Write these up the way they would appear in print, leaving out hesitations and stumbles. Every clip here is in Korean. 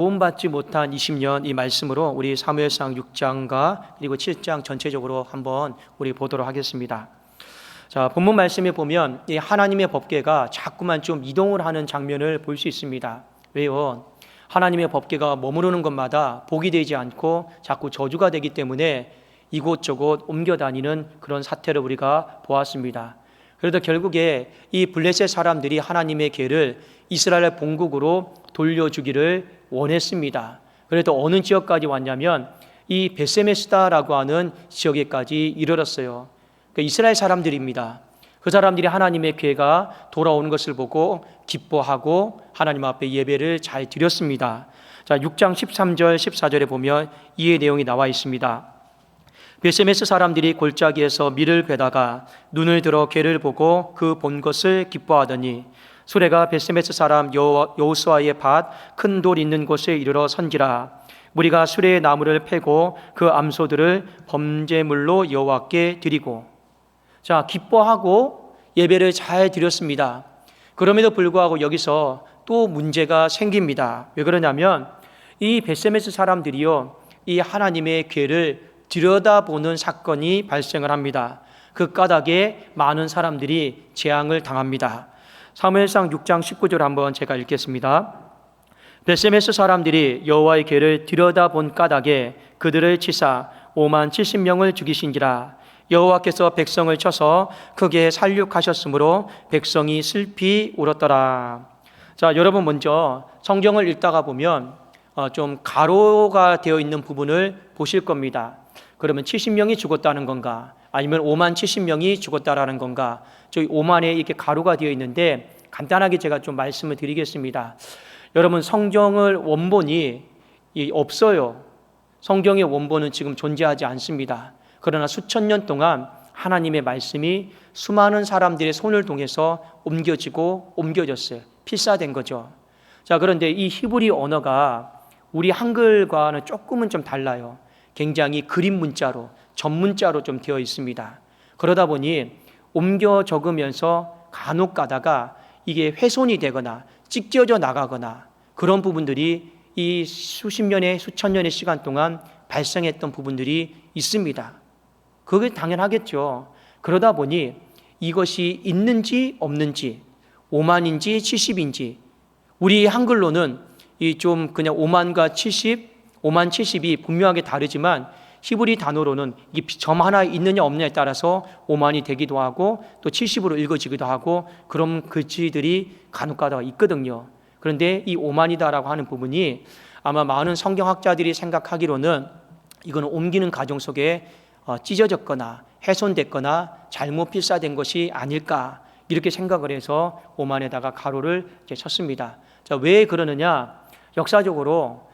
도움받지 못한 20년 이 말씀으로 우리 사무엘상 6장과 그리고 7장 전체적으로 한번 우리 보도록 하겠습니다. 자, 본문 말씀에 보면 이 하나님의 법궤가 자꾸만 좀 이동을 하는 장면을 볼 수 있습니다. 왜요? 하나님의 법궤가 머무르는 곳마다 복이 되지 않고 자꾸 저주가 되기 때문에 이곳저곳 옮겨 다니는 그런 사태를 우리가 보았습니다. 그래도 결국에 이 블레셋 사람들이 하나님의 궤를 이스라엘 본국으로 돌려주기를 원했습니다. 그래도 어느 지역까지 왔냐면 이 베세메스다라고 하는 지역에까지 이르렀어요. 그러니까 이스라엘 사람들입니다. 그 사람들이 하나님의 궤가 돌아오는 것을 보고 기뻐하고 하나님 앞에 예배를 잘 드렸습니다. 자, 6장 13절 14절에 보면 이의 내용이 나와 있습니다. 베세메스 사람들이 골짜기에서 밀을 베다가 눈을 들어 궤를 보고 그 본 것을 기뻐하더니 수레가 베세메스 사람 여호수아의 밭 큰 돌 있는 곳에 이르러 선지라. 무리가 수레의 나무를 패고 그 암소들을 범제물로 여호와께 드리고. 자, 기뻐하고 예배를 잘 드렸습니다. 그럼에도 불구하고 여기서 또 문제가 생깁니다. 왜 그러냐면 이 베세메스 사람들이요, 이 하나님의 궤를 들여다보는 사건이 발생을 합니다. 그 까닭에 많은 사람들이 재앙을 당합니다. 사무엘상 6장 19절 한번 제가 읽겠습니다. 베세메스 사람들이 여호와의 궤를 들여다본 까닭에 그들을 치사 5만 70명을 죽이신지라. 여호와께서 백성을 쳐서 크게 살육하셨으므로 백성이 슬피 울었더라. 자, 여러분 먼저 성경을 읽다가 보면 좀 가로가 되어 있는 부분을 보실 겁니다. 그러면 70명이 죽었다는 건가? 아니면 5만 70명이 죽었다라는 건가? 저희 5만에 이렇게 가로가 되어 있는데 간단하게 제가 좀 말씀을 드리겠습니다. 여러분, 성경을 원본이 없어요. 성경의 원본은 지금 존재하지 않습니다. 그러나 수천 년 동안 하나님의 말씀이 수많은 사람들의 손을 통해서 옮겨지고 옮겨졌어요. 필사된 거죠. 자, 그런데 이 히브리 언어가 우리 한글과는 조금은 좀 달라요. 굉장히 그림 문자로, 전문자로 좀 되어 있습니다. 그러다 보니 옮겨 적으면서 간혹 가다가 이게 훼손이 되거나 찢겨져 나가거나 그런 부분들이 이 수십 년의 수천 년의 시간 동안 발생했던 부분들이 있습니다. 그게 당연하겠죠. 그러다 보니 이것이 있는지 없는지 5만인지 70인지 우리 한글로는 이 좀 그냥 5만과 70, 5만 70이 분명하게 다르지만 히브리 단어로는 이 점 하나 있느냐 없느냐에 따라서 5만이 되기도 하고 또 70으로 읽어지기도 하고 그런 글씨들이 간혹가다가 있거든요. 그런데 이 5만이다라고 하는 부분이 아마 많은 성경학자들이 생각하기로는 이거는 옮기는 과정 속에 찢어졌거나 훼손됐거나 잘못 필사된 것이 아닐까 이렇게 생각을 해서 5만에다가 가로를 쳤습니다. 자, 왜 그러느냐? 역사적으로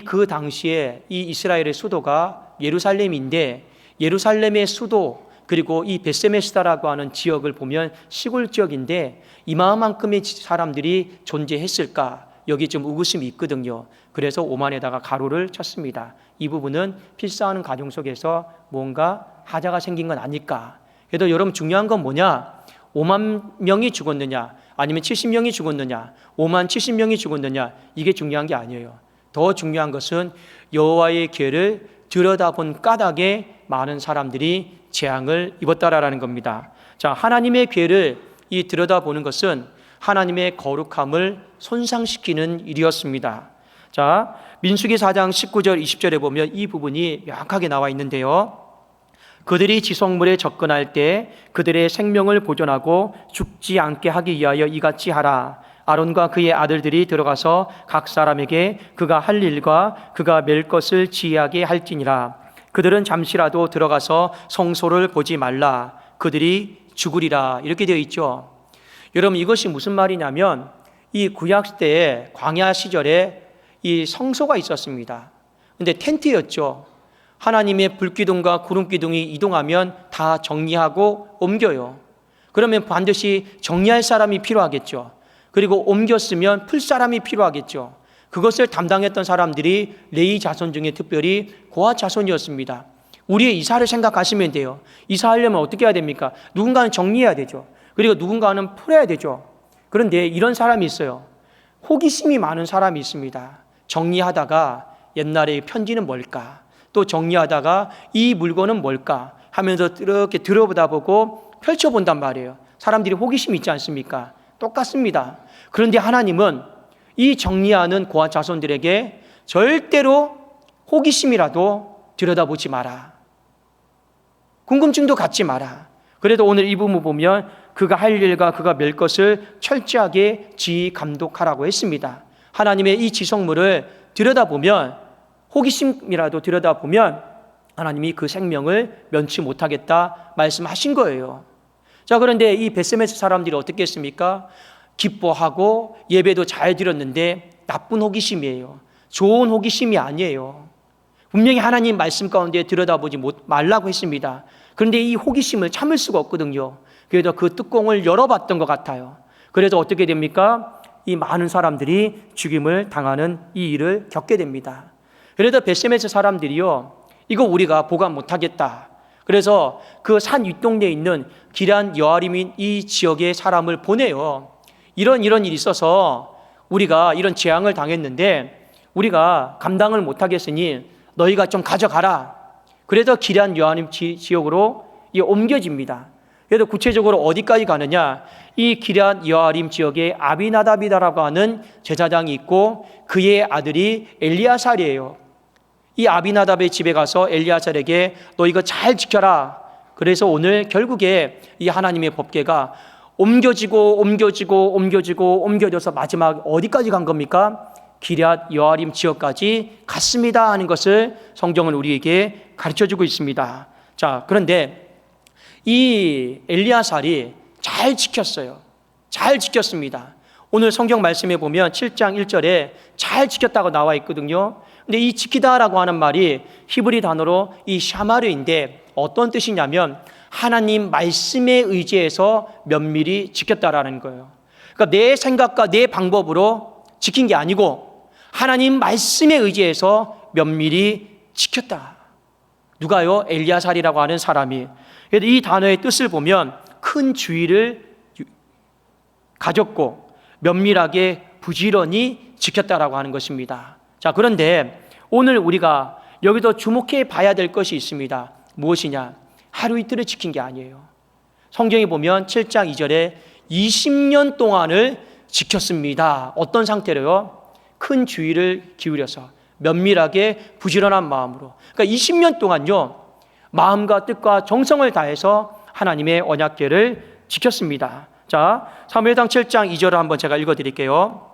그 당시에 이 이스라엘의 수도가 예루살렘인데 예루살렘의 수도 그리고 이 베세메스다라고 하는 지역을 보면 시골 지역인데 이만큼의 사람들이 존재했을까? 여기 좀 의구심이 있거든요. 그래서 5만에다가 가로를 쳤습니다. 이 부분은 필사하는 과정 속에서 뭔가 하자가 생긴 건 아닐까? 그래도 여러분 중요한 건 뭐냐? 5만 명이 죽었느냐? 아니면 70명이 죽었느냐? 5만 70명이 죽었느냐? 이게 중요한 게 아니에요. 더 중요한 것은 여호와의 궤를 들여다본 까닭에 많은 사람들이 재앙을 입었다라는 겁니다. 자, 하나님의 궤를 들여다보는 것은 하나님의 거룩함을 손상시키는 일이었습니다. 자, 민수기 4장 19절 20절에 보면 이 부분이 명확하게 나와 있는데요. 그들이 지성물에 접근할 때 그들의 생명을 보존하고 죽지 않게 하기 위하여 이같이 하라. 아론과 그의 아들들이 들어가서 각 사람에게 그가 할 일과 그가 맬 것을 지휘하게 할지니라. 그들은 잠시라도 들어가서 성소를 보지 말라. 그들이 죽으리라. 이렇게 되어 있죠. 여러분, 이것이 무슨 말이냐면 이 구약 시대에 광야 시절에 이 성소가 있었습니다. 근데 텐트였죠. 하나님의 불기둥과 구름기둥이 이동하면 다 정리하고 옮겨요. 그러면 반드시 정리할 사람이 필요하겠죠. 그리고 옮겼으면 풀 사람이 필요하겠죠. 그것을 담당했던 사람들이 레위 자손 중에 특별히 고핫 자손이었습니다. 우리의 이사를 생각하시면 돼요. 이사하려면 어떻게 해야 됩니까? 누군가는 정리해야 되죠. 그리고 누군가는 풀어야 되죠. 그런데 이런 사람이 있어요. 호기심이 많은 사람이 있습니다. 정리하다가 옛날에 편지는 뭘까? 또 정리하다가 이 물건은 뭘까? 하면서 이렇게 들여다보다 보고 펼쳐본단 말이에요. 사람들이 호기심이 있지 않습니까? 똑같습니다. 그런데 하나님은 이 정리하는 고아 자손들에게 절대로 호기심이라도 들여다보지 마라. 궁금증도 갖지 마라. 그래도 오늘 이 부분 보면 그가 할 일과 그가 멜 것을 철저하게 지휘 감독하라고 했습니다. 하나님의 이 지성물을 들여다보면, 호기심이라도 들여다보면 하나님이 그 생명을 면치 못하겠다 말씀하신 거예요. 자, 그런데 이 벳세메스 사람들이 어떻게 했습니까? 기뻐하고 예배도 잘 드렸는데 나쁜 호기심이에요. 좋은 호기심이 아니에요. 분명히 하나님 말씀 가운데 들여다보지 말라고 했습니다. 그런데 이 호기심을 참을 수가 없거든요. 그래서 그 뚜껑을 열어봤던 것 같아요. 그래서 어떻게 됩니까? 이 많은 사람들이 죽임을 당하는 이 일을 겪게 됩니다. 그래서 벳세메스 사람들이요, 이거 우리가 보관 못하겠다. 그래서 그 산 윗동네에 있는 기럇 여아림인 이 지역의 사람을 보내요. 이런 일이 있어서 우리가 이런 재앙을 당했는데 우리가 감당을 못하겠으니 너희가 좀 가져가라. 그래서 기럇 여아림 지역으로 옮겨집니다. 그래서 구체적으로 어디까지 가느냐? 이 기럇 여아림 지역에 아비나답이라고 하는 제사장이 있고 그의 아들이 엘리아살이에요. 이 아비나답의 집에 가서 엘리아살에게 너 이거 잘 지켜라. 그래서 오늘 결국에 이 하나님의 법궤가 옮겨져서 마지막 어디까지 간 겁니까? 기럇 여아림 지역까지 갔습니다 하는 것을 성경은 우리에게 가르쳐주고 있습니다. 자, 그런데 이 엘리아살이 잘 지켰어요. 잘 지켰습니다. 오늘 성경 말씀에 보면 7장 1절에 잘 지켰다고 나와 있거든요. 근데 이 지키다라고 하는 말이 히브리 단어로 이 샤마르인데 어떤 뜻이냐면 하나님 말씀에 의지해서 면밀히 지켰다라는 거예요. 그러니까 내 생각과 내 방법으로 지킨 게 아니고 하나님 말씀에 의지해서 면밀히 지켰다. 누가요? 엘리아살이라고 하는 사람이. 그래서 이 단어의 뜻을 보면 큰 주의를 가졌고 면밀하게 부지런히 지켰다라고 하는 것입니다. 자, 그런데 오늘 우리가 여기서 주목해 봐야 될 것이 있습니다. 무엇이냐? 하루 이틀을 지킨 게 아니에요. 성경에 보면 7장 2절에 20년 동안을 지켰습니다. 어떤 상태로요? 큰 주의를 기울여서 면밀하게 부지런한 마음으로. 그러니까 20년 동안요, 마음과 뜻과 정성을 다해서 하나님의 언약궤를 지켰습니다. 자, 사무엘상 7장 2절을 한번 제가 읽어드릴게요.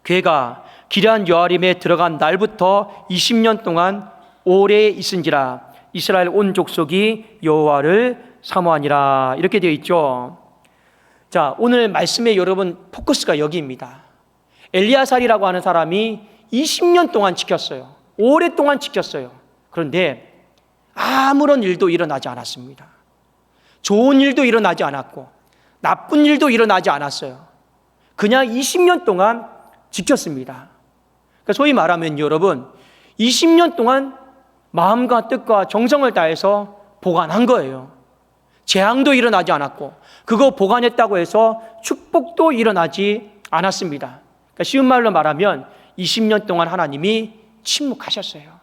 궤가 기럇 여아림에 들어간 날부터 20년 동안 오래 있은지라 이스라엘 온 족속이 여호와를 사모하니라. 이렇게 되어 있죠. 자, 오늘 말씀에 여러분 포커스가 여기입니다. 엘리아살이라고 하는 사람이 20년 동안 지켰어요. 오랫동안 지켰어요. 그런데 아무런 일도 일어나지 않았습니다. 좋은 일도 일어나지 않았고 나쁜 일도 일어나지 않았어요. 그냥 20년 동안 지켰습니다. 그러니까 소위 말하면 여러분 20년 동안 마음과 뜻과 정성을 다해서 보관한 거예요. 재앙도 일어나지 않았고 그거 보관했다고 해서 축복도 일어나지 않았습니다. 그러니까 쉬운 말로 말하면 20년 동안 하나님이 침묵하셨어요.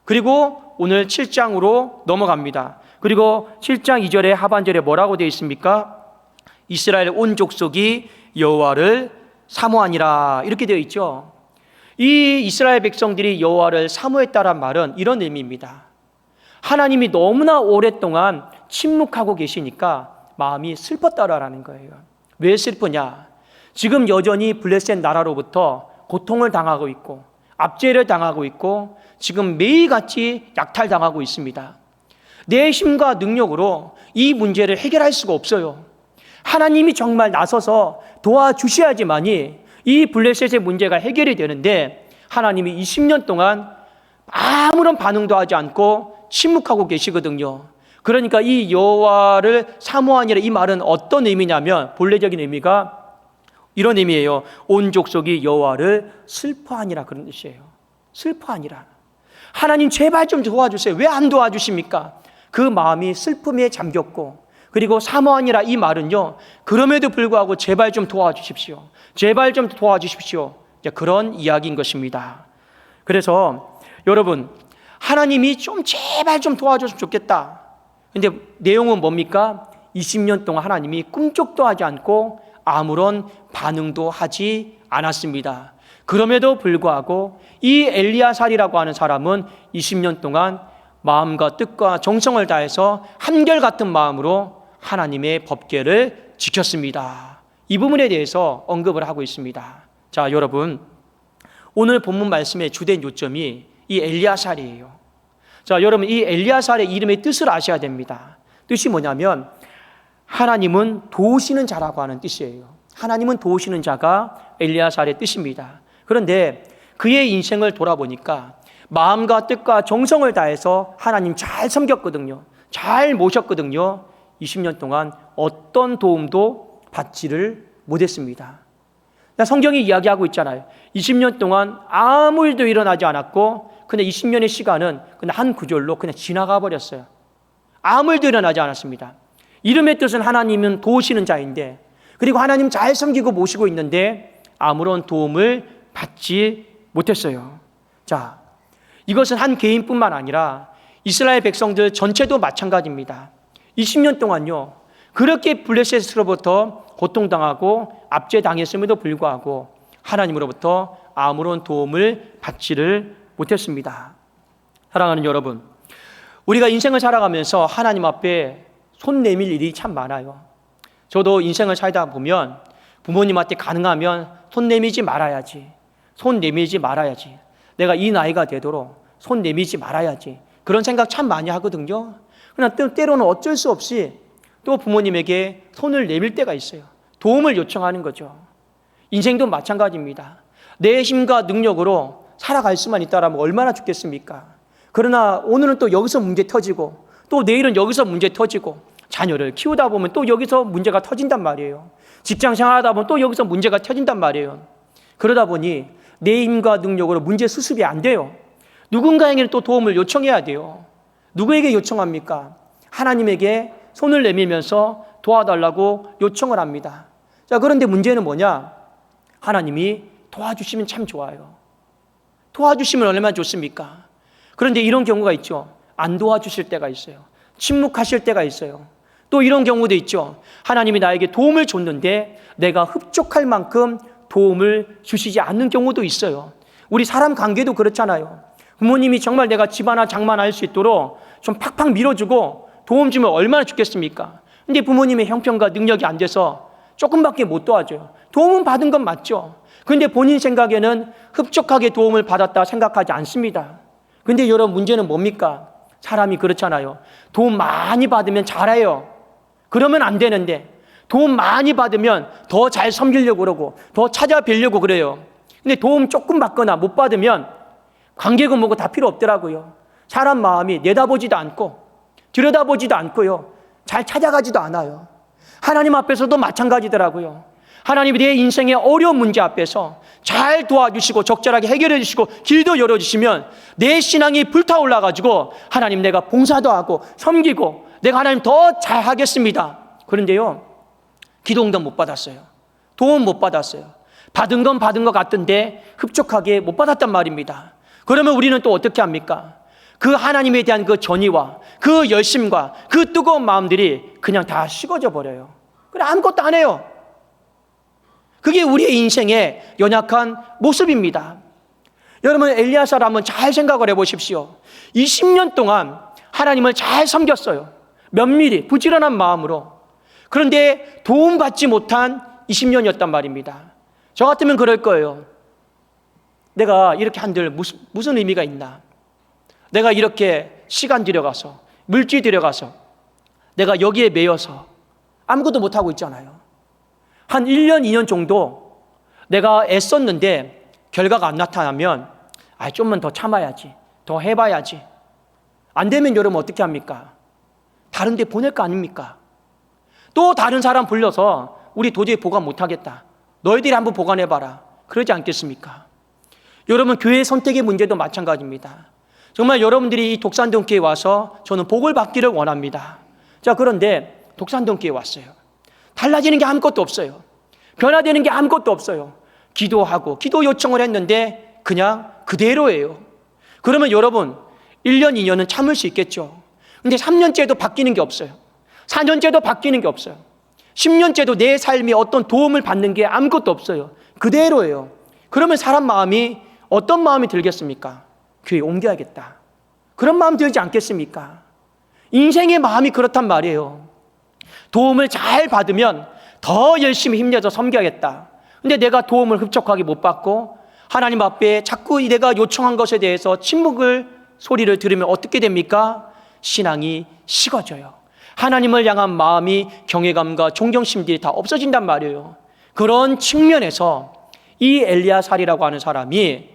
그리고 오늘 7장으로 넘어갑니다. 그리고 7장 2절에 하반절에 뭐라고 되어 있습니까? 이스라엘 온 족속이 여호와를 사모하니라. 이렇게 되어 있죠. 이 이스라엘 백성들이 여호와를 사모했다란 말은 이런 의미입니다. 하나님이 너무나 오랫동안 침묵하고 계시니까 마음이 슬펐다라는 거예요. 왜 슬프냐? 지금 여전히 블레셋 나라로부터 고통을 당하고 있고 압제를 당하고 있고 지금 매일같이 약탈당하고 있습니다. 내 힘과 능력으로 이 문제를 해결할 수가 없어요. 하나님이 정말 나서서 도와주셔야지만이 이 블레셋의 문제가 해결이 되는데 하나님이 20년 동안 아무런 반응도 하지 않고 침묵하고 계시거든요. 그러니까 이 여호와를 사모하니라 이 말은 어떤 의미냐면 본래적인 의미가 이런 의미예요. 온 족속이 여호와를 슬퍼하니라 그런 뜻이에요. 슬퍼하니라. 하나님 제발 좀 도와주세요. 왜 안 도와주십니까? 그 마음이 슬픔에 잠겼고 그리고 사모하니라 이 말은요 그럼에도 불구하고 제발 좀 도와주십시오. 제발 좀 도와주십시오. 그런 이야기인 것입니다. 그래서 여러분, 하나님이 좀 제발 좀 도와줬으면 좋겠다. 근데 내용은 뭡니까? 20년 동안 하나님이 꿈쩍도 하지 않고 아무런 반응도 하지 않았습니다. 그럼에도 불구하고 이 엘리야살이라고 하는 사람은 20년 동안 마음과 뜻과 정성을 다해서 한결같은 마음으로 하나님의 법궤를 지켰습니다. 이 부분에 대해서 언급을 하고 있습니다. 자, 여러분, 오늘 본문 말씀의 주된 요점이 이 엘리야살이에요. 자, 여러분, 이 엘리야살의 이름의 뜻을 아셔야 됩니다. 뜻이 뭐냐면 하나님은 도우시는 자라고 하는 뜻이에요. 하나님은 도우시는 자가 엘리야살의 뜻입니다. 그런데 그의 인생을 돌아보니까 마음과 뜻과 정성을 다해서 하나님 잘 섬겼거든요. 잘 모셨거든요. 20년 동안 어떤 도움도 받지를 못했습니다. 성경이 이야기하고 있잖아요. 20년 동안 아무 일도 일어나지 않았고 그냥 20년의 시간은 그냥 한 구절로 그냥 지나가 버렸어요. 아무 일도 일어나지 않았습니다. 이름의 뜻은 하나님은 도우시는 자인데, 그리고 하나님 잘 섬기고 모시고 있는데 아무런 도움을 받지 못했어요. 자, 이것은 한 개인뿐만 아니라 이스라엘 백성들 전체도 마찬가지입니다. 20년 동안요, 그렇게 블레셋으로부터 고통당하고 압제당했음에도 불구하고 하나님으로부터 아무런 도움을 받지를 못했습니다. 사랑하는 여러분, 우리가 인생을 살아가면서 하나님 앞에 손 내밀 일이 참 많아요. 저도 인생을 살다 보면 부모님한테 가능하면 손 내밀지 말아야지, 손 내밀지 말아야지, 내가 이 나이가 되도록 손 내밀지 말아야지, 그런 생각 참 많이 하거든요. 그러나 때로는 어쩔 수 없이 또 부모님에게 손을 내밀 때가 있어요. 도움을 요청하는 거죠. 인생도 마찬가지입니다. 내 힘과 능력으로 살아갈 수만 있다라면 얼마나 좋겠습니까? 그러나 오늘은 또 여기서 문제 터지고 또 내일은 여기서 문제 터지고 자녀를 키우다 보면 또 여기서 문제가 터진단 말이에요. 직장 생활하다 보면 또 여기서 문제가 터진단 말이에요. 그러다 보니 내 힘과 능력으로 문제 수습이 안 돼요. 누군가에게는 또 도움을 요청해야 돼요. 누구에게 요청합니까? 하나님에게 손을 내밀면서 도와달라고 요청을 합니다. 자, 그런데 문제는 뭐냐? 하나님이 도와주시면 참 좋아요. 도와주시면 얼마나 좋습니까? 그런데 이런 경우가 있죠. 안 도와주실 때가 있어요. 침묵하실 때가 있어요. 또 이런 경우도 있죠. 하나님이 나에게 도움을 줬는데 내가 흡족할 만큼 도움을 주시지 않는 경우도 있어요. 우리 사람 관계도 그렇잖아요. 부모님이 정말 내가 집안화 장만할 수 있도록 좀 팍팍 밀어주고 도움 주면 얼마나 좋겠습니까? 근데 부모님의 형편과 능력이 안 돼서 조금밖에 못 도와줘요. 도움은 받은 건 맞죠. 그런데 본인 생각에는 흡족하게 도움을 받았다 생각하지 않습니다. 근데 여러분, 문제는 뭡니까? 사람이 그렇잖아요. 도움 많이 받으면 잘해요. 그러면 안 되는데 도움 많이 받으면 더 잘 섬기려고 그러고 더 찾아뵈려고 그래요. 근데 도움 조금 받거나 못 받으면 관계고 뭐고 다 필요 없더라고요. 사람 마음이 내다보지도 않고 들여다보지도 않고요, 잘 찾아가지도 않아요. 하나님 앞에서도 마찬가지더라고요. 하나님이 내 인생의 어려운 문제 앞에서 잘 도와주시고 적절하게 해결해 주시고 길도 열어주시면 내 신앙이 불타올라가지고 하나님, 내가 봉사도 하고 섬기고 내가 하나님 더 잘하겠습니다. 그런데요, 기도응답 못 받았어요. 도움 못 받았어요. 받은 건 받은 것 같은데 흡족하게 못 받았단 말입니다. 그러면 우리는 또 어떻게 합니까? 그 하나님에 대한 그 전의와 그 열심과 그 뜨거운 마음들이 그냥 다 식어져 버려요. 그래, 아무것도 안 해요. 그게 우리의 인생의 연약한 모습입니다. 여러분, 엘리야살 한번 잘 생각을 해보십시오. 20년 동안 하나님을 잘 섬겼어요. 면밀히 부지런한 마음으로. 그런데 도움받지 못한 20년이었단 말입니다. 저 같으면 그럴 거예요. 내가 이렇게 한들 무슨 의미가 있나? 내가 이렇게 시간 들여가서 물질 들여가서 내가 여기에 매여서 아무것도 못하고 있잖아요. 한 1년, 2년 정도 내가 애썼는데 결과가 안 나타나면 좀만 더 참아야지, 더 해봐야지. 안 되면 여러분 어떻게 합니까? 다른 데 보낼 거 아닙니까? 또 다른 사람 불러서 우리 도저히 보관 못하겠다, 너희들이 한번 보관해봐라, 그러지 않겠습니까? 여러분, 교회 선택의 문제도 마찬가지입니다. 정말 여러분들이 이 독산동교회에 와서 저는 복을 받기를 원합니다. 자, 그런데 독산동교회에 왔어요. 달라지는 게 아무것도 없어요. 변화되는 게 아무것도 없어요. 기도하고 기도 요청을 했는데 그냥 그대로예요. 그러면 여러분 1년, 2년은 참을 수 있겠죠. 근데 3년째도 바뀌는 게 없어요. 4년째도 바뀌는 게 없어요. 10년째도 내 삶이 어떤 도움을 받는 게 아무것도 없어요. 그대로예요. 그러면 사람 마음이 어떤 마음이 들겠습니까? 교회 옮겨야겠다. 그런 마음 들지 않겠습니까? 인생의 마음이 그렇단 말이에요. 도움을 잘 받으면 더 열심히 힘내서 섬겨야겠다. 근데 내가 도움을 흡족하게 못 받고 하나님 앞에 자꾸 내가 요청한 것에 대해서 침묵을 소리를 들으면 어떻게 됩니까? 신앙이 식어져요. 하나님을 향한 마음이 경외감과 존경심들이 다 없어진단 말이에요. 그런 측면에서 이 엘리야살이라고 하는 사람이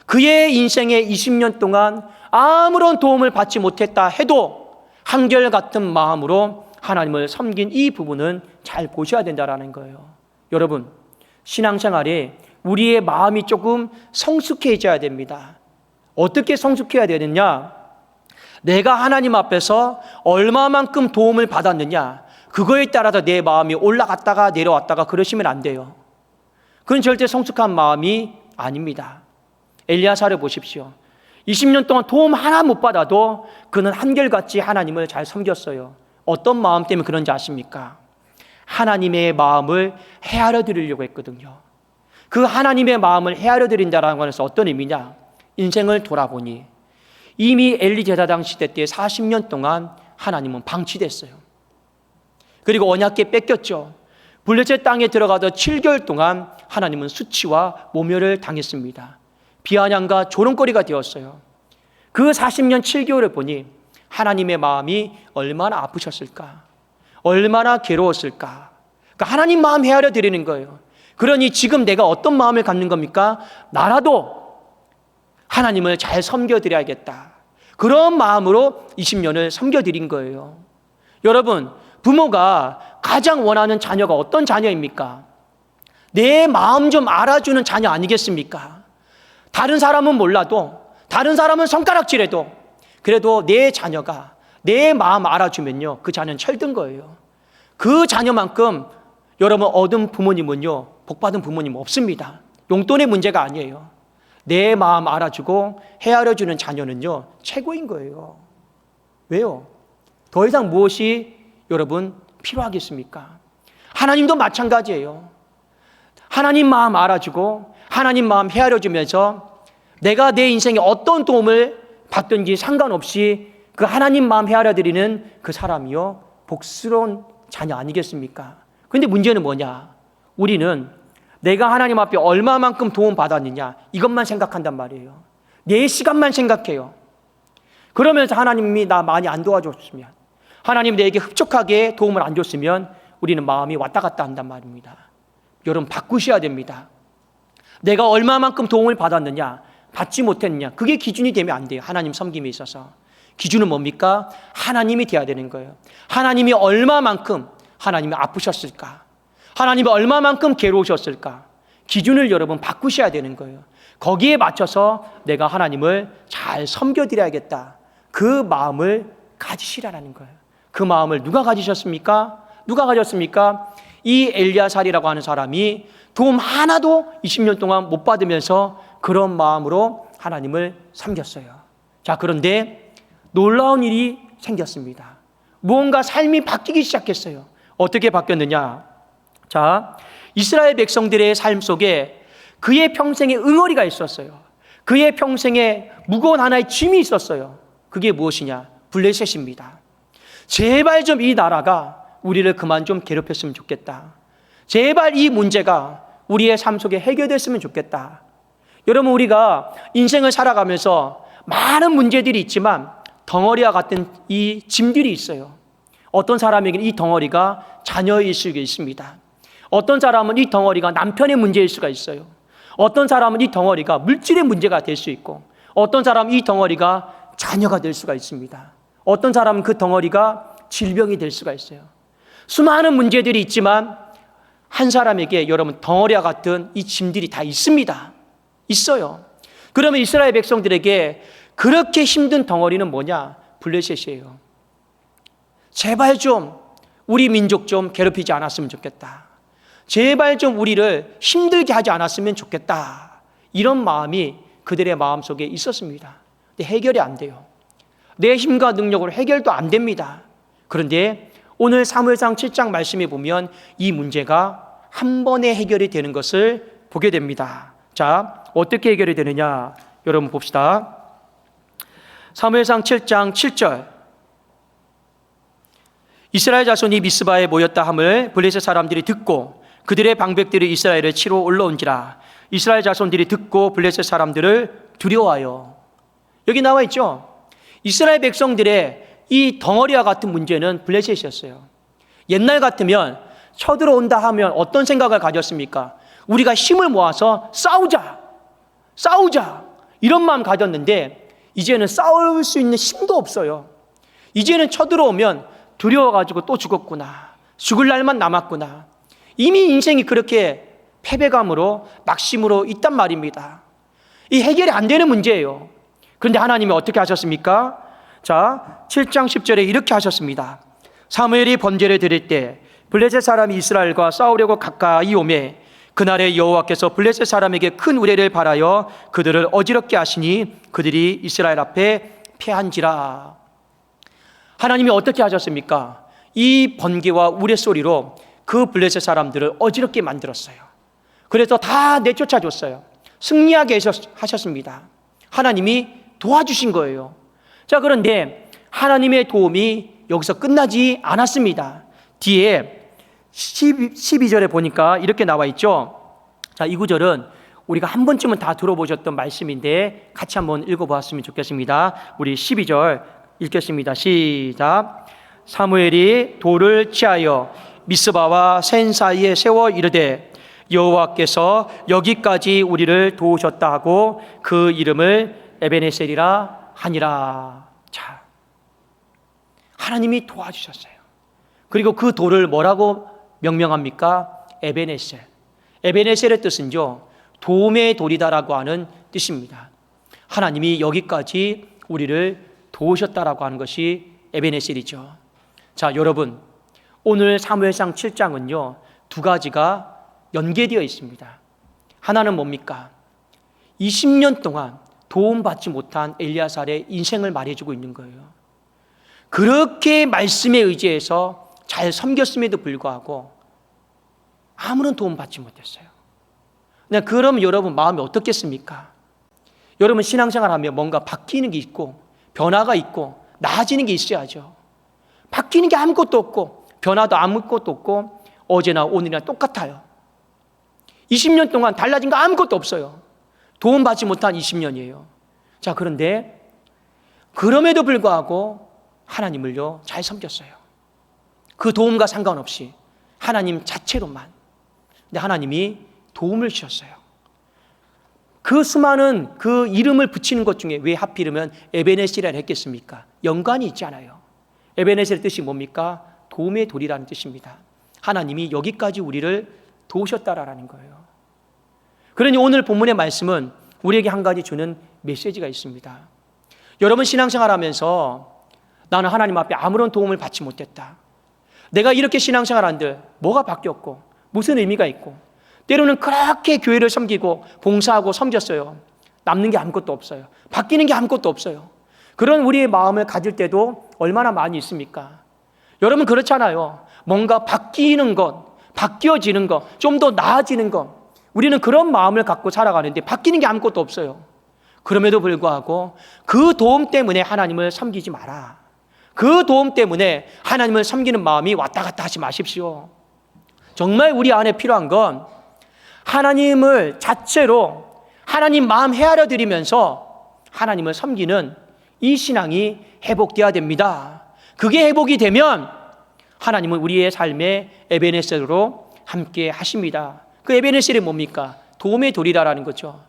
그의 인생의 20년 동안 아무런 도움을 받지 못했다 해도 한결같은 마음으로 하나님을 섬긴 이 부분은 잘 보셔야 된다는 거예요. 여러분, 신앙생활에 우리의 마음이 조금 성숙해져야 됩니다. 어떻게 성숙해야 되느냐? 내가 하나님 앞에서 얼마만큼 도움을 받았느냐, 그거에 따라서 내 마음이 올라갔다가 내려왔다가 그러시면 안 돼요. 그건 절대 성숙한 마음이 아닙니다. 엘리야살을 보십시오. 20년 동안 도움 하나 못 받아도 그는 한결같이 하나님을 잘 섬겼어요. 어떤 마음 때문에 그런지 아십니까? 하나님의 마음을 헤아려 드리려고 했거든요. 그 하나님의 마음을 헤아려 드린다는 것은 어떤 의미냐? 인생을 돌아보니 이미 엘리 제사장 시대 때 40년 동안 하나님은 방치됐어요. 그리고 언약궤 뺏겼죠. 블레셋 땅에 들어가서 7개월 동안 하나님은 수치와 모멸을 당했습니다. 비아냥과 조롱거리가 되었어요. 그 40년 7개월을 보니 하나님의 마음이 얼마나 아프셨을까, 얼마나 괴로웠을까. 그러니까 하나님 마음 헤아려 드리는 거예요. 그러니 지금 내가 어떤 마음을 갖는 겁니까? 나라도 하나님을 잘 섬겨드려야겠다. 그런 마음으로 20년을 섬겨드린 거예요. 여러분, 부모가 가장 원하는 자녀가 어떤 자녀입니까? 내 마음 좀 알아주는 자녀 아니겠습니까? 다른 사람은 몰라도, 다른 사람은 손가락질해도 그래도 내 자녀가 내 마음 알아주면요, 그 자녀는 철든 거예요. 그 자녀만큼 여러분 얻은 부모님은요, 복받은 부모님 없습니다. 용돈의 문제가 아니에요. 내 마음 알아주고 헤아려주는 자녀는요, 최고인 거예요. 왜요? 더 이상 무엇이 여러분 필요하겠습니까? 하나님도 마찬가지예요. 하나님 마음 알아주고 하나님 마음 헤아려주면서 내가 내 인생에 어떤 도움을 받든지 상관없이 그 하나님 마음 헤아려드리는 그 사람이요, 복스러운 자녀 아니겠습니까? 그런데 문제는 뭐냐? 우리는 내가 하나님 앞에 얼마만큼 도움 받았느냐, 이것만 생각한단 말이에요. 내 시간만 생각해요. 그러면서 하나님이 나 많이 안 도와줬으면, 하나님 내게 흡족하게 도움을 안 줬으면 우리는 마음이 왔다 갔다 한단 말입니다. 여러분, 바꾸셔야 됩니다. 내가 얼마만큼 도움을 받았느냐, 받지 못했느냐, 그게 기준이 되면 안 돼요. 하나님 섬김에 있어서 기준은 뭡니까? 하나님이 돼야 되는 거예요. 하나님이 얼마만큼 하나님이 아프셨을까, 하나님이 얼마만큼 괴로우셨을까, 기준을 여러분 바꾸셔야 되는 거예요. 거기에 맞춰서 내가 하나님을 잘 섬겨드려야겠다, 그 마음을 가지시라는 거예요. 그 마음을 누가 가지셨습니까? 누가 가졌습니까? 이 엘리야살이라고 하는 사람이 도움 하나도 20년 동안 못 받으면서 그런 마음으로 하나님을 섬겼어요. 자, 그런데 놀라운 일이 생겼습니다. 무언가 삶이 바뀌기 시작했어요. 어떻게 바뀌었느냐? 자, 이스라엘 백성들의 삶 속에 그의 평생에 응어리가 있었어요. 그의 평생에 무거운 하나의 짐이 있었어요. 그게 무엇이냐? 블레셋입니다. 제발 좀 이 나라가 우리를 그만 좀 괴롭혔으면 좋겠다. 제발 이 문제가 우리의 삶 속에 해결됐으면 좋겠다. 여러분, 우리가 인생을 살아가면서 많은 문제들이 있지만 덩어리와 같은 이 짐들이 있어요. 어떤 사람에게는 이 덩어리가 자녀일 수가 있습니다. 어떤 사람은 이 덩어리가 남편의 문제일 수가 있어요. 어떤 사람은 이 덩어리가 물질의 문제가 될 수 있고, 어떤 사람은 이 덩어리가 자녀가 될 수가 있습니다. 어떤 사람은 그 덩어리가 질병이 될 수가 있어요. 수많은 문제들이 있지만 한 사람에게 여러분 덩어리와 같은 이 짐들이 다 있습니다. 있어요. 그러면 이스라엘 백성들에게 그렇게 힘든 덩어리는 뭐냐? 블레셋이에요. 제발 좀 우리 민족 좀 괴롭히지 않았으면 좋겠다. 제발 좀 우리를 힘들게 하지 않았으면 좋겠다. 이런 마음이 그들의 마음속에 있었습니다. 근데 해결이 안 돼요. 내 힘과 능력으로 해결도 안 됩니다. 그런데 오늘 사무엘상 7장 말씀에 보면 이 문제가 한 번에 해결이 되는 것을 보게 됩니다. 자, 어떻게 해결이 되느냐? 여러분 봅시다. 사무엘상 7장 7절. 이스라엘 자손이 미스바에 모였다 함을 블레셋 사람들이 듣고 그들의 방백들이 이스라엘을 치러 올라온지라. 이스라엘 자손들이 듣고 블레셋 사람들을 두려워하여. 여기 나와 있죠. 이스라엘 백성들의 이 덩어리와 같은 문제는 블레셋이었어요. 옛날 같으면 쳐들어온다 하면 어떤 생각을 가졌습니까? 우리가 힘을 모아서 싸우자 이런 마음 가졌는데 이제는 싸울 수 있는 힘도 없어요. 이제는 쳐들어오면 두려워가지고 또 죽었구나, 죽을 날만 남았구나. 이미 인생이 그렇게 패배감으로 낙심으로 있단 말입니다. 이 해결이 안 되는 문제예요. 그런데 하나님이 어떻게 하셨습니까? 자, 7장 10절에 이렇게 하셨습니다. 사무엘이 번제를 드릴 때 블레셋 사람이 이스라엘과 싸우려고 가까이 오매 그날에 여호와께서 블레셋 사람에게 큰 우레를 발하여 그들을 어지럽게 하시니 그들이 이스라엘 앞에 패한지라. 하나님이 어떻게 하셨습니까? 이 번개와 우레 소리로 그 블레셋 사람들을 어지럽게 만들었어요. 그래서 다 내쫓아줬어요. 승리하게 하셨습니다. 하나님이 도와주신 거예요. 자, 그런데 하나님의 도움이 여기서 끝나지 않았습니다. 뒤에 12절에 보니까 이렇게 나와 있죠. 자, 이 구절은 우리가 한 번쯤은 다 들어보셨던 말씀인데 같이 한번 읽어보았으면 좋겠습니다. 우리 12절 읽겠습니다. 시작. 사무엘이 돌을 취하여 미스바와 센 사이에 세워 이르되 여호와께서 여기까지 우리를 도우셨다 하고 그 이름을 에베네셀이라 하니라. 자, 하나님이 도와주셨어요. 그리고 그 돌을 뭐라고 명명합니까? 에베네셀. 에베네셀의 뜻은요, 도움의 돌이다라고 하는 뜻입니다. 하나님이 여기까지 우리를 도우셨다라고 하는 것이 에베네셀이죠. 자, 여러분, 오늘 사무엘상 7장은요 두 가지가 연계되어 있습니다. 하나는 뭡니까? 20년 동안 도움받지 못한 엘리야살의 인생을 말해주고 있는 거예요. 그렇게 말씀에 의지해서 잘 섬겼음에도 불구하고 아무런 도움받지 못했어요. 그러면 여러분 마음이 어떻겠습니까? 여러분 신앙생활하면 뭔가 바뀌는 게 있고 변화가 있고 나아지는 게 있어야죠. 바뀌는 게 아무것도 없고 변화도 아무것도 없고 어제나 오늘이나 똑같아요. 20년 동안 달라진 거 아무것도 없어요. 도움받지 못한 20년이에요. 자, 그런데 그럼에도 불구하고 하나님을요 잘 섬겼어요. 그 도움과 상관없이 하나님 자체로만. 근데 하나님이 도움을 주셨어요. 그 수많은 그 이름을 붙이는 것 중에 왜 하필이면 에베네셀이라 했겠습니까? 연관이 있잖아요. 에베네셀의 뜻이 뭡니까? 도움의 돌이라는 뜻입니다. 하나님이 여기까지 우리를 도우셨다라는 거예요. 그러니 오늘 본문의 말씀은 우리에게 한 가지 주는 메시지가 있습니다. 여러분 신앙생활하면서 나는 하나님 앞에 아무런 도움을 받지 못했다. 내가 이렇게 신앙생활한들 뭐가 바뀌었고 무슨 의미가 있고 때로는 그렇게 교회를 섬기고 봉사하고 섬겼어요. 남는 게 아무것도 없어요. 바뀌는 게 아무것도 없어요. 그런 우리의 마음을 가질 때도 얼마나 많이 있습니까? 여러분 그렇잖아요. 뭔가 바뀌는 것, 바뀌어지는 것, 좀 더 나아지는 것, 우리는 그런 마음을 갖고 살아가는데 바뀌는 게 아무것도 없어요. 그럼에도 불구하고 그 도움 때문에 하나님을 섬기지 마라. 그 도움 때문에 하나님을 섬기는 마음이 왔다 갔다 하지 마십시오. 정말 우리 안에 필요한 건 하나님을 자체로 하나님 마음 헤아려 드리면서 하나님을 섬기는 이 신앙이 회복되어야 됩니다. 그게 회복이 되면 하나님은 우리의 삶의 에베네셀로 함께 하십니다. 그 에베네셀이 뭡니까? 도움의 돌이라는 거죠.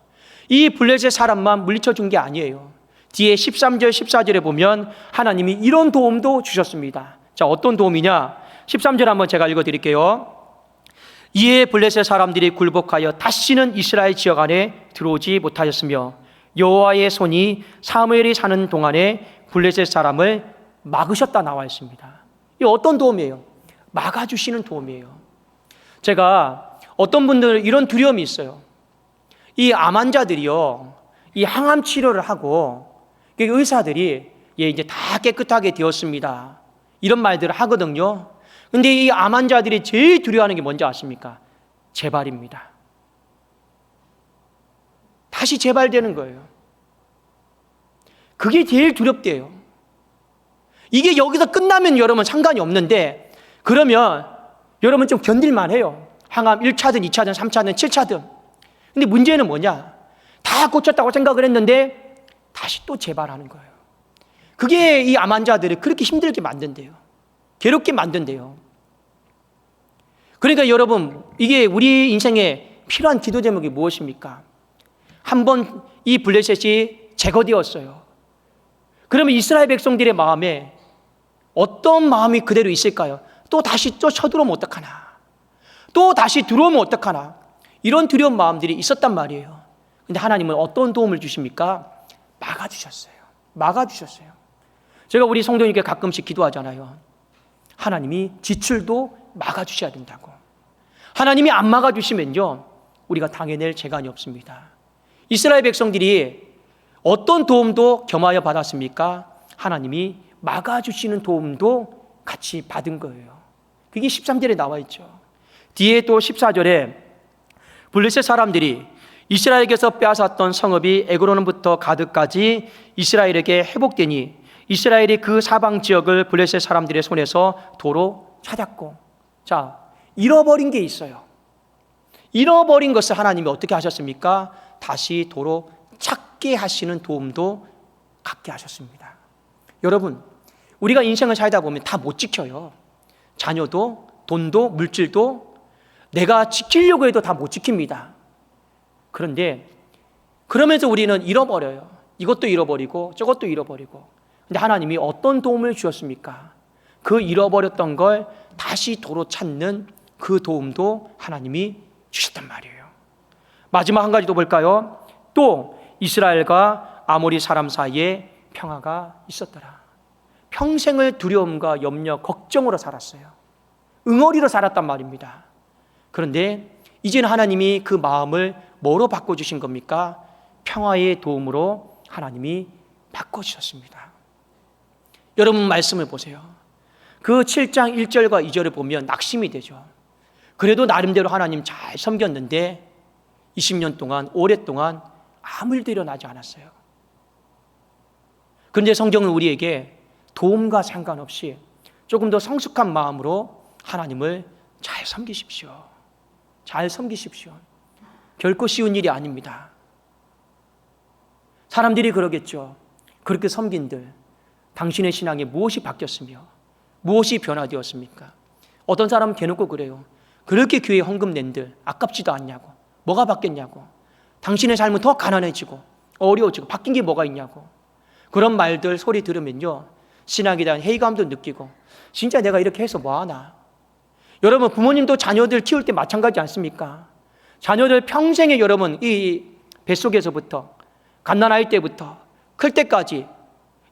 이 블레셋 사람만 물리쳐 준 게 아니에요. 뒤에 13절 14절에 보면 하나님이 이런 도움도 주셨습니다. 자, 어떤 도움이냐? 13절 한번 제가 읽어드릴게요. 이에 블레셋 사람들이 굴복하여 다시는 이스라엘 지역 안에 들어오지 못하였으며 여호와의 손이 사무엘이 사는 동안에 블레셋 사람을 막으셨다 나와 있습니다. 이 어떤 도움이에요? 막아주시는 도움이에요. 제가 어떤 분들은 이런 두려움이 있어요. 이 암 환자들이요, 이 항암 치료를 하고 의사들이 이제 다 깨끗하게 되었습니다, 이런 말들을 하거든요. 근데 이 암 환자들이 제일 두려워하는 게 뭔지 아십니까? 재발입니다. 다시 재발되는 거예요. 그게 제일 두렵대요. 이게 여기서 끝나면 여러분 상관이 없는데, 그러면 여러분 좀 견딜만 해요. 항암 1차든 2차든 3차든 7차든. 근데 문제는 뭐냐? 다 고쳤다고 생각을 했는데 다시 또 재발하는 거예요. 그게 이 암 환자들을 그렇게 힘들게 만든대요. 괴롭게 만든대요. 그러니까 여러분, 이게 우리 인생에 필요한 기도 제목이 무엇입니까? 한번 이 블레셋이 제거되었어요. 그러면 이스라엘 백성들의 마음에 어떤 마음이 그대로 있을까요? 또 다시 또 쳐들어오면 어떡하나? 또 다시 들어오면 어떡하나? 이런 두려운 마음들이 있었단 말이에요. 근데 하나님은 어떤 도움을 주십니까? 막아주셨어요. 막아주셨어요. 제가 우리 성도님께 가끔씩 기도하잖아요. 하나님이 지출도 막아주셔야 된다고. 하나님이 안 막아주시면요, 우리가 당해낼 재간이 없습니다. 이스라엘 백성들이 어떤 도움도 겸하여 받았습니까? 하나님이 막아주시는 도움도 같이 받은 거예요. 그게 13절에 나와 있죠. 뒤에 또 14절에 블레셋 사람들이 이스라엘에게서 빼앗았던 성읍이 에그론부터 가드까지 이스라엘에게 회복되니 이스라엘이 그 사방 지역을 블레셋 사람들의 손에서 도로 찾았고. 자, 잃어버린 게 있어요. 잃어버린 것을 하나님이 어떻게 하셨습니까? 다시 도로 찾게 하시는 도움도 갖게 하셨습니다. 여러분, 우리가 인생을 살다 보면 다 못 지켜요. 자녀도, 돈도, 물질도 내가 지키려고 해도 다 못 지킵니다. 그런데 그러면서 우리는 잃어버려요. 이것도 잃어버리고 저것도 잃어버리고. 근데 하나님이 어떤 도움을 주셨습니까? 그 잃어버렸던 걸 다시 도로 찾는 그 도움도 하나님이 주셨단 말이에요. 마지막 한 가지 더 볼까요? 또 이스라엘과 아모리 사람 사이에 평화가 있었더라. 평생을 두려움과 염려, 걱정으로 살았어요. 응어리로 살았단 말입니다. 그런데 이제는 하나님이 그 마음을 뭐로 바꿔주신 겁니까? 평화의 도움으로 하나님이 바꿔주셨습니다. 여러분 말씀을 보세요. 그 7장 1절과 2절을 보면 낙심이 되죠. 그래도 나름대로 하나님 잘 섬겼는데 20년 동안, 오랫동안 아무 일도 일어나지 않았어요. 그런데 성경은 우리에게 도움과 상관없이 조금 더 성숙한 마음으로 하나님을 잘 섬기십시오. 잘 섬기십시오. 결코 쉬운 일이 아닙니다. 사람들이 그러겠죠. 그렇게 섬긴들 당신의 신앙에 무엇이 바뀌었으며 무엇이 변화되었습니까? 어떤 사람은 대놓고 그래요. 그렇게 교회에 헌금 낸들 아깝지도 않냐고. 뭐가 바뀌었냐고. 당신의 삶은 더 가난해지고 어려워지고 바뀐 게 뭐가 있냐고. 그런 말들 소리 들으면요, 신앙에 대한 회의감도 느끼고 진짜 내가 이렇게 해서 뭐하나. 여러분, 부모님도 자녀들 키울 때 마찬가지 않습니까? 자녀들 평생에 여러분 이 뱃속에서부터 갓난아이 때부터 클 때까지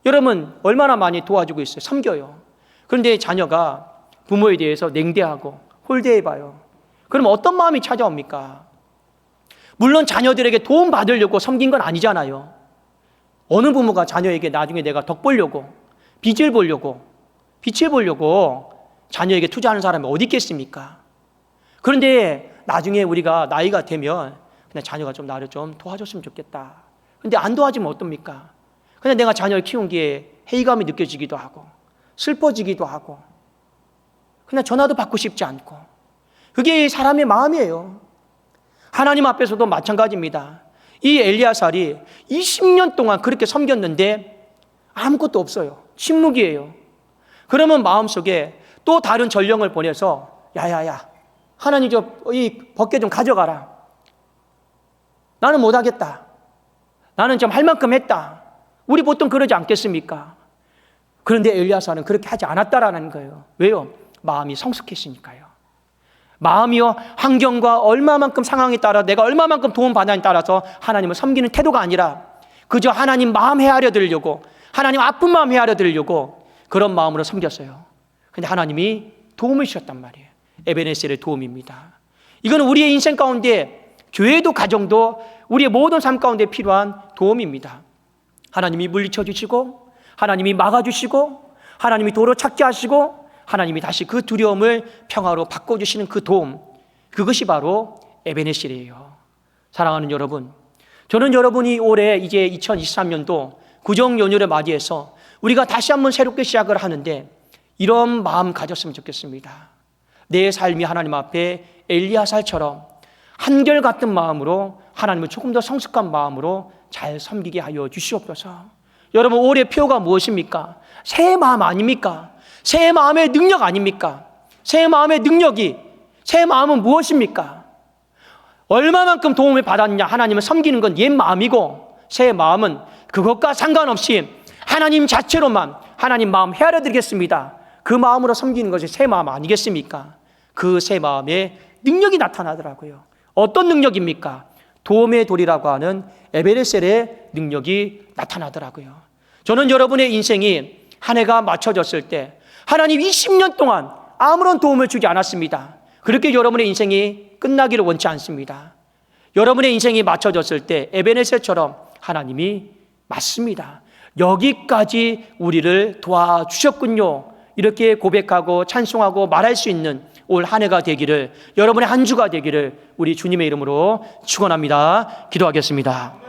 여러분 얼마나 많이 도와주고 있어요. 섬겨요. 그런데 자녀가 부모에 대해서 냉대하고 홀대해봐요. 그럼 어떤 마음이 찾아옵니까? 물론 자녀들에게 도움 받으려고 섬긴 건 아니잖아요. 어느 부모가 자녀에게 나중에 내가 덕 보려고, 빚을 보려고, 빛을 보려고 자녀에게 투자하는 사람이 어디 있겠습니까? 그런데 나중에 우리가 나이가 되면 그냥 자녀가 좀 나를 좀 도와줬으면 좋겠다. 근데 안 도와주면 어떻습니까? 그냥 내가 자녀를 키운 게 회의감이 느껴지기도 하고 슬퍼지기도 하고 그냥 전화도 받고 싶지 않고. 그게 사람의 마음이에요. 하나님 앞에서도 마찬가지입니다. 이 엘리야살이 20년 동안 그렇게 섬겼는데 아무것도 없어요. 침묵이에요. 그러면 마음속에 또 다른 전령을 보내서 야야야, 하나님 이 법궤 좀 가져가라. 나는 못하겠다. 나는 좀 할 만큼 했다. 우리 보통 그러지 않겠습니까? 그런데 엘리야살은 그렇게 하지 않았다라는 거예요. 왜요? 마음이 성숙했으니까요. 마음이요, 환경과 얼마만큼 상황에 따라 내가 얼마만큼 도움받느냐에 따라서 하나님을 섬기는 태도가 아니라 그저 하나님 마음 헤아려 드리려고, 하나님 아픈 마음 헤아려 드리려고 그런 마음으로 섬겼어요. 근데 하나님이 도움을 주셨단 말이에요. 에베네셀의 도움입니다. 이건 우리의 인생 가운데, 교회도 가정도 우리의 모든 삶 가운데 필요한 도움입니다. 하나님이 물리쳐 주시고, 하나님이 막아주시고, 하나님이 도로 찾게 하시고, 하나님이 다시 그 두려움을 평화로 바꿔주시는 그 도움, 그것이 바로 에베네셀이에요. 사랑하는 여러분, 저는 여러분이 올해 이제 2023년도 구정연휴를 맞이해서 우리가 다시 한번 새롭게 시작을 하는데 이런 마음 가졌으면 좋겠습니다. 내 삶이 하나님 앞에 엘리야살처럼 한결같은 마음으로, 하나님을 조금 더 성숙한 마음으로 잘 섬기게 하여 주시옵소서. 여러분, 올해 표가 무엇입니까? 새 마음 아닙니까? 새 마음의 능력 아닙니까? 새 마음의 능력이, 새 마음은 무엇입니까? 얼마만큼 도움을 받았냐? 하나님을 섬기는 건 옛 마음이고, 새 마음은 그것과 상관없이 하나님 자체로만 하나님 마음 헤아려 드리겠습니다, 그 마음으로 섬기는 것이 새 마음 아니겠습니까? 그 새 마음에 능력이 나타나더라고요. 어떤 능력입니까? 도움의 돌이라고 하는 에베네셀의 능력이 나타나더라고요. 저는 여러분의 인생이 한 해가 맞춰졌을 때 하나님 20년 동안 아무런 도움을 주지 않았습니다. 그렇게 여러분의 인생이 끝나기를 원치 않습니다. 여러분의 인생이 맞춰졌을 때 에베네셀처럼 하나님이 맞습니다, 여기까지 우리를 도와주셨군요, 이렇게 고백하고 찬송하고 말할 수 있는 올 한 해가 되기를, 여러분의 한 주가 되기를 우리 주님의 이름으로 축원합니다. 기도하겠습니다.